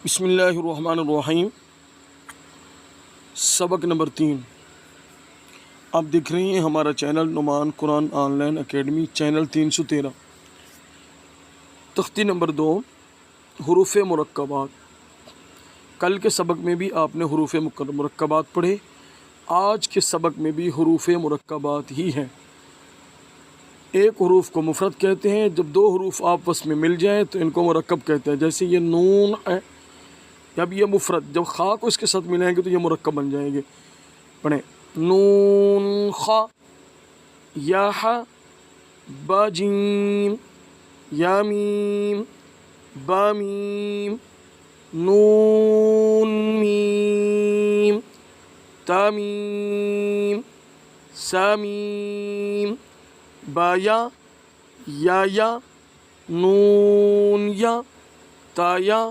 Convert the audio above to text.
بسم اللہ الرحمن الرحیم۔ سبق نمبر 3 آپ دیکھ رہے ہیں ہمارا channel Noman Quran online academy, channel 313، تختی نمبر 2، حروف مرکبات۔ کل کے سبق میں بھی آپ نے حروف مرکبات پڑھے، آج کے سبق میں بھی حروف مرکبات ہی ہیں۔ ایک حروف کو مفرد کہتے ہیں، جب دو حروف آپس میں مل جائیں تو ان کو مرکب کہتے ہیں۔ جیسے یہ نون ہے، جب یہ مفرد، جب خا کو اس کے ساتھ ملائیں گے تو یہ مرکب بن جائیں گے۔ پڑھیں، نون خا، یا ح، با جیم، یا میم، با میم، نون میم، تا میم، سا میم، با یا، نون یا، تا یا،